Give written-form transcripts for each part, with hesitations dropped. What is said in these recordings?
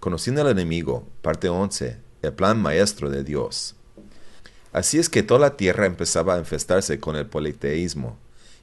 Conociendo al enemigo, parte 11, el plan maestro de Dios. Así es que toda la tierra empezaba a infestarse con el politeísmo,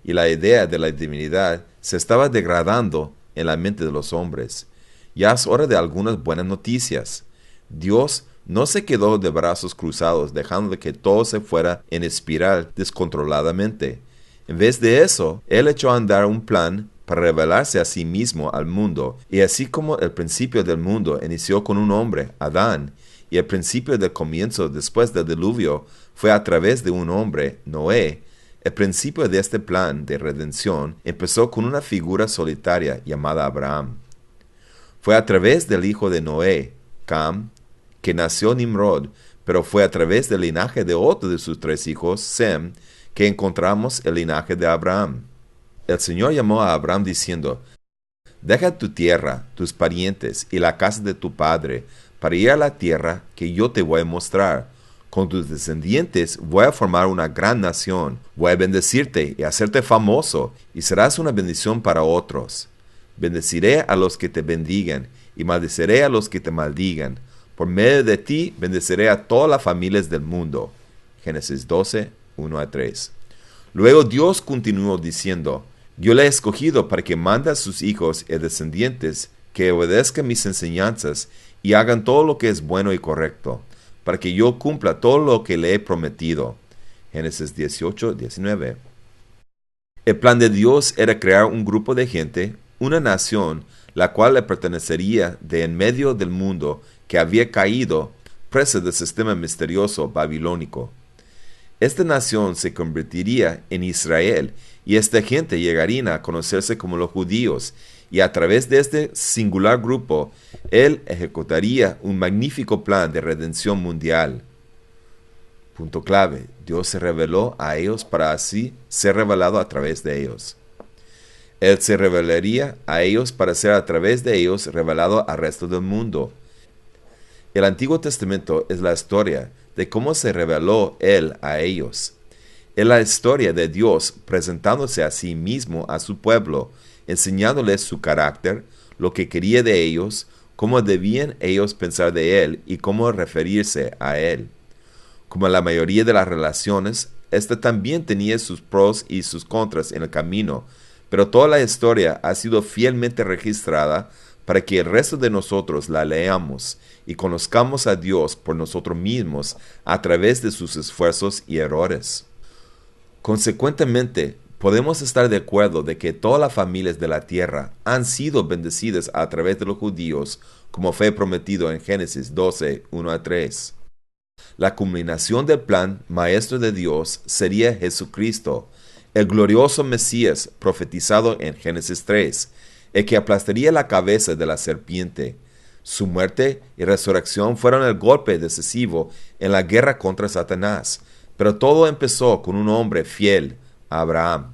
y la idea de la divinidad se estaba degradando en la mente de los hombres. Ya es hora de algunas buenas noticias. Dios no se quedó de brazos cruzados dejando que todo se fuera en espiral descontroladamente. En vez de eso, Él echó a andar un plan para revelarse a sí mismo al mundo, y así como el principio del mundo inició con un hombre, Adán, y el principio del comienzo después del diluvio fue a través de un hombre, Noé, el principio de este plan de redención empezó con una figura solitaria llamada Abraham. Fue a través del hijo de Noé, Cam, que nació Nimrod, pero fue a través del linaje de otro de sus 3 hijos, Sem, que encontramos el linaje de Abraham. El Señor llamó a Abraham diciendo: «Deja tu tierra, tus parientes y la casa de tu padre, para ir a la tierra que yo te voy a mostrar. Con tus descendientes voy a formar una gran nación, voy a bendecirte y hacerte famoso, y serás una bendición para otros. Bendeciré a los que te bendigan, y maldeciré a los que te maldigan. Por medio de ti bendeciré a todas las familias del mundo». Génesis 12, 1-3. Luego Dios continuó diciendo: «Yo le he escogido para que mande a sus hijos y descendientes que obedezcan mis enseñanzas y hagan todo lo que es bueno y correcto, para que yo cumpla todo lo que le he prometido». Génesis 18, 19. El plan de Dios era crear un grupo de gente, una nación, la cual le pertenecería de en medio del mundo que había caído, presa del sistema misterioso babilónico. Esta nación se convertiría en Israel, y esta gente llegaría a conocerse como los judíos, y a través de este singular grupo, Él ejecutaría un magnífico plan de redención mundial. Punto clave: Dios se reveló a ellos para así ser revelado a través de ellos. Él se revelaría a ellos para ser a través de ellos revelado al resto del mundo. El Antiguo Testamento es la historia de cómo se reveló Él a ellos. Es la historia de Dios presentándose a sí mismo a su pueblo, enseñándoles su carácter, lo que quería de ellos, cómo debían ellos pensar de Él y cómo referirse a Él. Como la mayoría de las relaciones, esta también tenía sus pros y sus contras en el camino, pero toda la historia ha sido fielmente registrada para que el resto de nosotros la leamos y conozcamos a Dios por nosotros mismos a través de sus esfuerzos y errores. Consecuentemente, podemos estar de acuerdo de que todas las familias de la tierra han sido bendecidas a través de los judíos, como fue prometido en Génesis 12, 1-3. La culminación del plan maestro de Dios sería Jesucristo, el glorioso Mesías profetizado en Génesis 3, el que aplastaría la cabeza de la serpiente. Su muerte y resurrección fueron el golpe decisivo en la guerra contra Satanás, pero todo empezó con un hombre fiel, Abraham.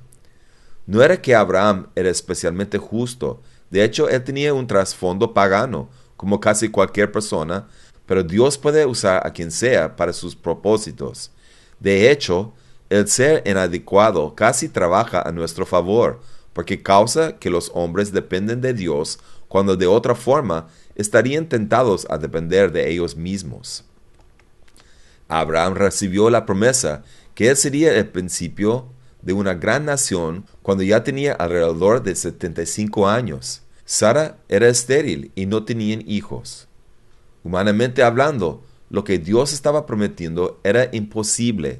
No era que Abraham era especialmente justo, de hecho él tenía un trasfondo pagano, como casi cualquier persona, pero Dios puede usar a quien sea para sus propósitos. De hecho, el ser inadecuado casi trabaja a nuestro favor, porque causa que los hombres dependen de Dios cuando de otra forma estarían tentados a depender de ellos mismos. Abraham recibió la promesa que él sería el principio de una gran nación cuando ya tenía alrededor de 75 años. Sara era estéril y no tenían hijos. Humanamente hablando, lo que Dios estaba prometiendo era imposible.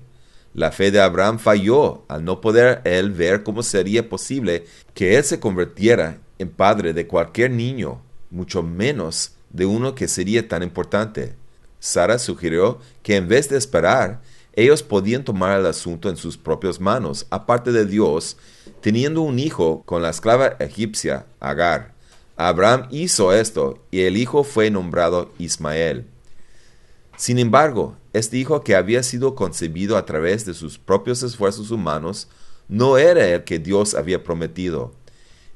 La fe de Abraham falló al no poder él ver cómo sería posible que él se convirtiera en padre de cualquier niño, mucho menos de uno que sería tan importante. Sara sugirió que en vez de esperar, ellos podían tomar el asunto en sus propias manos, aparte de Dios, teniendo un hijo con la esclava egipcia, Agar. Abraham hizo esto, y el hijo fue nombrado Ismael. Sin embargo, este hijo que había sido concebido a través de sus propios esfuerzos humanos, no era el que Dios había prometido.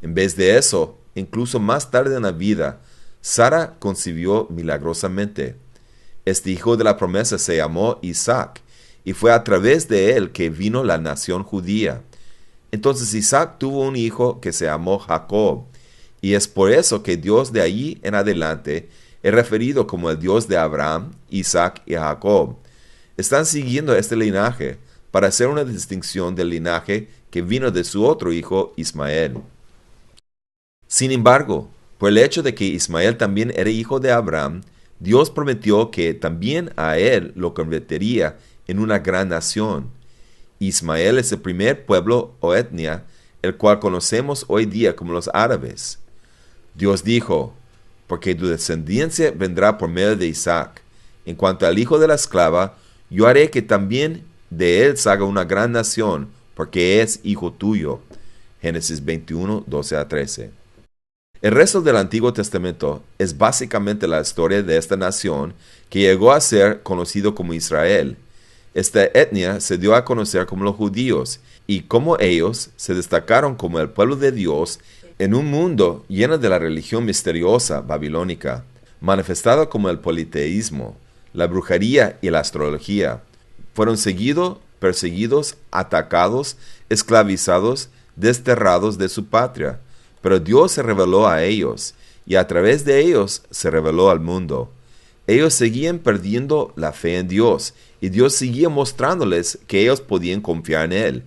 En vez de eso, incluso más tarde en la vida, Sara concibió milagrosamente. Este hijo de la promesa se llamó Isaac, y fue a través de él que vino la nación judía. Entonces Isaac tuvo un hijo que se llamó Jacob, y es por eso que Dios de ahí en adelante es referido como el Dios de Abraham, Isaac y Jacob. Están siguiendo este linaje para hacer una distinción del linaje que vino de su otro hijo, Ismael. Sin embargo, por el hecho de que Ismael también era hijo de Abraham, Dios prometió que también a él lo convertiría en una gran nación. Ismael es el primer pueblo o etnia, el cual conocemos hoy día como los árabes. Dios dijo, porque tu descendencia vendrá por medio de Isaac. En cuanto al hijo de la esclava, yo haré que también de él salga una gran nación, porque es hijo tuyo. Génesis 21, 12 a 13. El resto del Antiguo Testamento es básicamente la historia de esta nación que llegó a ser conocido como Israel. Esta etnia se dio a conocer como los judíos, y como ellos se destacaron como el pueblo de Dios en un mundo lleno de la religión misteriosa babilónica, manifestada como el politeísmo, la brujería y la astrología. Fueron seguidos, perseguidos, atacados, esclavizados, desterrados de su patria. Pero Dios se reveló a ellos, y a través de ellos se reveló al mundo. Ellos seguían perdiendo la fe en Dios, y Dios seguía mostrándoles que ellos podían confiar en Él.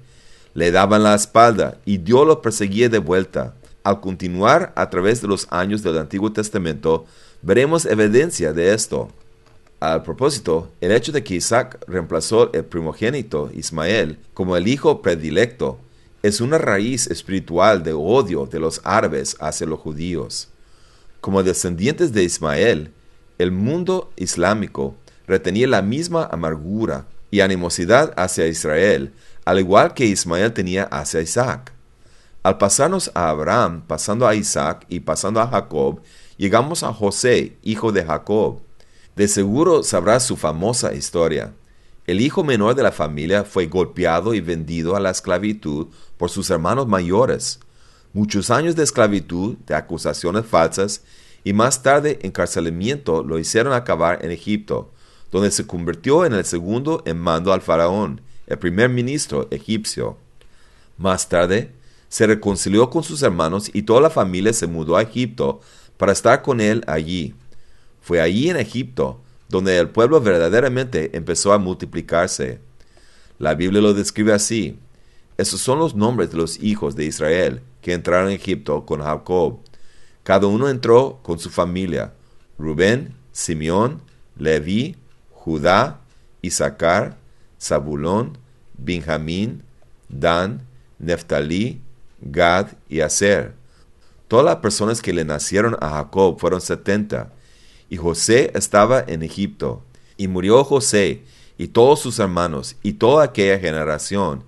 Le daban la espalda, y Dios los perseguía de vuelta. Al continuar a través de los años del Antiguo Testamento, veremos evidencia de esto. Al propósito, el hecho de que Isaac reemplazó el primogénito, Ismael, como el hijo predilecto, es una raíz espiritual de odio de los árabes hacia los judíos. Como descendientes de Ismael, el mundo islámico retenía la misma amargura y animosidad hacia Israel, al igual que Ismael tenía hacia Isaac. Al pasarnos a Abraham, pasando a Isaac y pasando a Jacob, llegamos a José, hijo de Jacob. De seguro sabrás su famosa historia. El hijo menor de la familia fue golpeado y vendido a la esclavitud por sus hermanos mayores. Muchos años de esclavitud, de acusaciones falsas y más tarde encarcelamiento lo hicieron acabar en Egipto, donde se convirtió en el segundo en mando al faraón, el primer ministro egipcio. Más tarde, se reconcilió con sus hermanos y toda la familia se mudó a Egipto para estar con él allí. Fue allí en Egipto donde el pueblo verdaderamente empezó a multiplicarse. La Biblia lo describe así. Esos son los nombres de los hijos de Israel que entraron a Egipto con Jacob. Cada uno entró con su familia: Rubén, Simeón, Leví, Judá, Isaacar, Zabulón, Benjamín, Dan, Neftalí, Gad y Aser. Todas las personas que le nacieron a Jacob fueron 70. Y José estaba en Egipto. Y murió José, y todos sus hermanos, y toda aquella generación.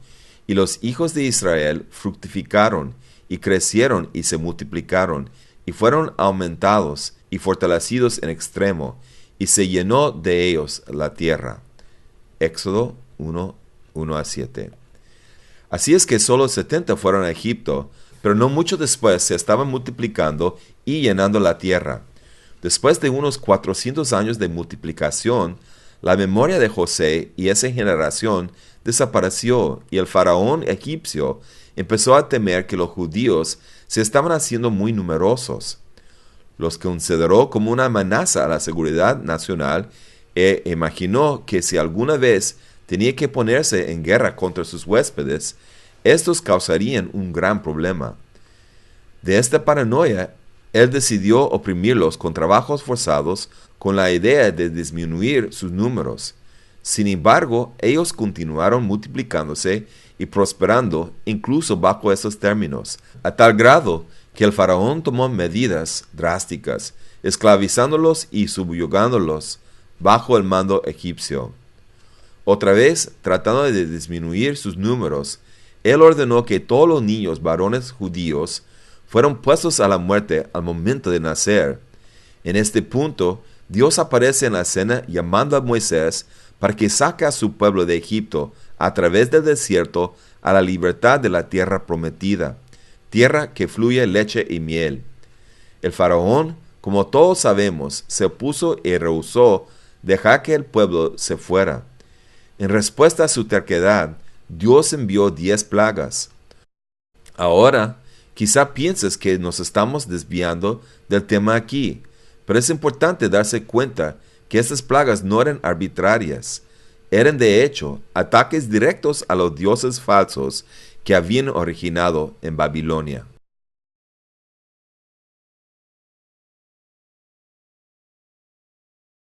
Y los hijos de Israel fructificaron, y crecieron, y se multiplicaron, y fueron aumentados, y fortalecidos en extremo, y se llenó de ellos la tierra. Éxodo 1, 1 a 7. Así es que solo 70 fueron a Egipto, pero no mucho después se estaban multiplicando y llenando la tierra. Después de unos 400 años de multiplicación, la memoria de José y esa generación desapareció, y el faraón egipcio empezó a temer que los judíos se estaban haciendo muy numerosos. Los consideró como una amenaza a la seguridad nacional e imaginó que si alguna vez tenía que ponerse en guerra contra sus huéspedes, estos causarían un gran problema. De esta paranoia, él decidió oprimirlos con trabajos forzados con la idea de disminuir sus números. Sin embargo, ellos continuaron multiplicándose y prosperando incluso bajo esos términos, a tal grado que el faraón tomó medidas drásticas, esclavizándolos y subyugándolos bajo el mando egipcio. Otra vez, tratando de disminuir sus números, él ordenó que todos los niños varones judíos fueron puestos a la muerte al momento de nacer. En este punto, Dios aparece en la escena llamando a Moisés para que saque a su pueblo de Egipto a través del desierto a la libertad de la tierra prometida, tierra que fluye leche y miel. El faraón, como todos sabemos, se opuso y rehusó dejar que el pueblo se fuera. En respuesta a su terquedad, Dios envió 10 plagas. Ahora, quizá pienses que nos estamos desviando del tema aquí, Pero es importante darse cuenta que estas plagas no eran arbitrarias. Eran de hecho ataques directos a los dioses falsos que habían originado en Babilonia.